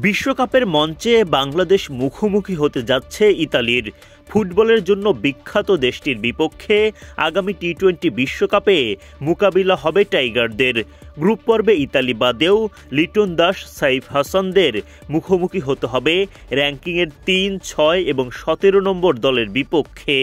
বিশ্বকাপের মঞ্চে বাংলাদেশ মুখোমুখি হতে যাচ্ছে ইতালির। ফুটবলের জন্য বিখ্যাত দেশটির বিপক্ষে আগামী টি-20 বিশ্বকাপে মোকাবিলা হবে টাইগারদের। গ্রুপ পর্বে ইতালি বাদেও লিটন দাস, সাইফ হাসানদের মুখোমুখি হতে হবে র্যাঙ্কিংয়ের ৩, ৬ এবং ১৭ নম্বর দলের বিপক্ষে।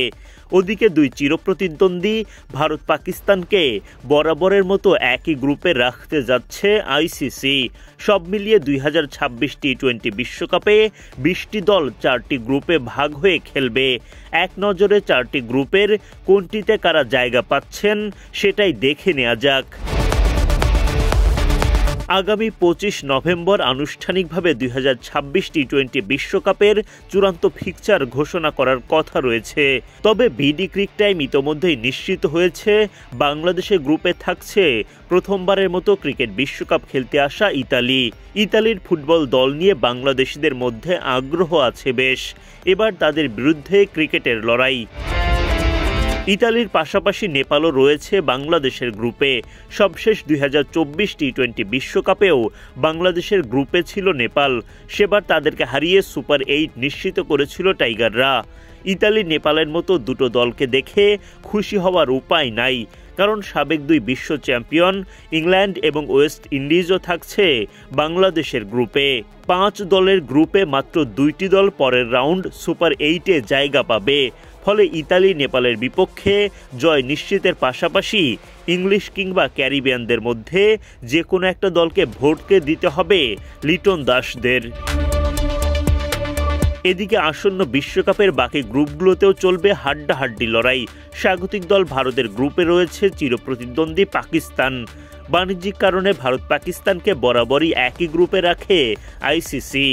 ওদিকে দুই চিরপ্রতিদ্বন্দ্বী ভারত পাকিস্তানকে বরাবরের মতো একই গ্রুপে রাখতে যাচ্ছে আইসিসি। সব মিলিয়ে ২০২৬ টি-20 বিশ্বকাপে ২০টি দল ৪টি গ্রুপে ভাগ হয়ে খেলবে। এক নজরে ৪টি গ্রুপের কোনটিতে কারা জায়গা পাচ্ছেন সেটাই দেখে নেওয়া যাক। আগামী ২৫ নভেম্বর আনুষ্ঠানিকভাবে ২০২৬ টি-20 বিশ্বকাপের চূড়ান্ত ফিকচার ঘোষণা করার কথা রয়েছে। তবে বিডি ক্রিক টাইম ইতোমধ্যেই নিশ্চিত হয়েছে বাংলাদেশের গ্রুপে থাকছে প্রথমবারের মতো ক্রিকেট বিশ্বকাপ খেলতে আসা ইতালি। ইতালির ফুটবল দল নিয়ে বাংলাদেশিদের মধ্যে আগ্রহ আছে বেশ। এবার তাদের বিরুদ্ধে ক্রিকেটের লড়াই। ইতালির পাশাপাশি নেপালও রয়েছে বাংলাদেশের গ্রুপে। সবশেষ ২০২৪ টি-20 বিশ্বকাপেও বাংলাদেশের গ্রুপে ছিল নেপাল। সেবার তাদেরকে হারিয়ে সুপার 8 নিশ্চিত করেছিল টাইগাররা। ইতালি নেপালের মতো দুটো দলকে দেখে খুশি হওয়ার উপায় নাই, কারণ সাবেক দুই বিশ্ব চ্যাম্পিয়ন ইংল্যান্ড এবং ওয়েস্ট ইন্ডিজও থাকছে বাংলাদেশের গ্রুপে। ৫ দলের গ্রুপে মাত্র 2টি দল পরের রাউন্ড সুপার 8-এ জায়গা পাবে। ফলে ইতালি নেপালের বিপক্ষে জয় নিশ্চিতের পাশাপাশি ইংলিশ কিংবা ক্যারিবিয়ানদের মধ্যে যে কোনো একটা দলকে ভোটকে দিতে হবে লিটন দাসদের। এদিকে আসন্ন বিশ্বকাপের বাকি গ্রুপগুলোতেও চলবে হাড্ডাহাড্ডি লড়াই। স্বাগতিক দল ভারতের গ্রুপে রয়েছে চিরপ্রতিদ্বন্দ্বী পাকিস্তান। বাণিজ্যিক কারণে ভারত পাকিস্তানকে বরাবরই একই গ্রুপে রাখে আইসিসি।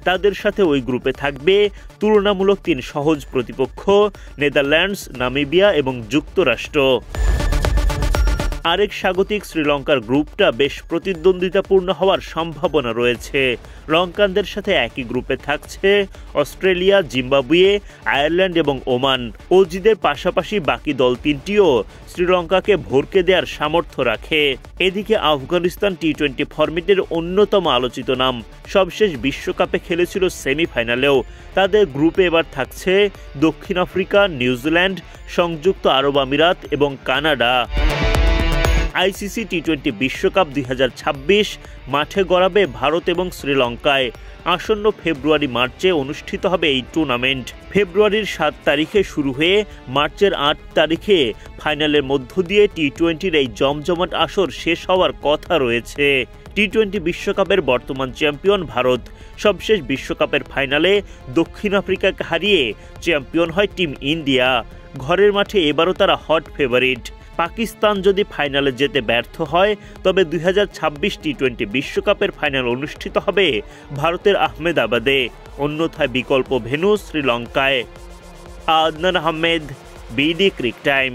তাদের সাথে ওই গ্রুপে থাকবে তুলনামূলক ৩ সহজ প্রতিপক্ষ নেদারল্যান্ডস, নামিবিয়া এবং যুক্তরাষ্ট্র। আরেক স্বাগতিক শ্রীলঙ্কার গ্রুপটা বেশ প্রতিদ্বন্দ্বিতাপূর্ণ হওয়ার সম্ভাবনা রয়েছে। লঙ্কানদের সাথে একই গ্রুপে থাকছে অস্ট্রেলিয়া, জিম্বাবুয়ে, আয়ারল্যান্ড এবং ওমান। অজিদের পাশাপাশি বাকি দল 3টিও শ্রীলঙ্কাকে ভরকে দেওয়ার সামর্থ্য রাখে। এদিকে আফগানিস্তান টি-20 ফরম্যাটের অন্যতম আলোচিত নাম। সবশেষ বিশ্বকাপে খেলেছিল সেমিফাইনালেও। তাদের গ্রুপে এবার থাকছে দক্ষিণ আফ্রিকা, নিউজিল্যান্ড, সংযুক্ত আরব আমিরাত এবং কানাডা। আইসিসি টি-20 বিশ্বকাপ ২০২৬ মাঠে গড়াবে ভারত এবং শ্রীলঙ্কায়। আসন্ন ফেব্রুয়ারি-মার্চে অনুষ্ঠিত হবে এই টুর্নামেন্ট। ফেব্রুয়ারির ৭ তারিখে শুরু হয়ে মার্চের ৮ তারিখে ফাইনালের মধ্য দিয়ে টি-20-র এই জমজমাট আসর শেষ হওয়ার কথা রয়েছে। টি-20 বিশ্বকাপের বর্তমান চ্যাম্পিয়ন ভারত। সবশেষ বিশ্বকাপের ফাইনালে দক্ষিণ আফ্রিকাকে হারিয়ে চ্যাম্পিয়ন হয় টিম ইন্ডিয়া। ঘরের মাঠে এবারও তারা হট ফেভারিট। পাকিস্তান যদি ফাইনালে যেতে ব্যর্থ হয় তবে ২০২৬ টি-20 বিশ্বকাপের ফাইনাল অনুষ্ঠিত হবে ভারতের আহমেদাবাদে। অন্যথায় বিকল্প ভেন্যু শ্রীলঙ্কায়। Adnan Ahmed, BD cric time.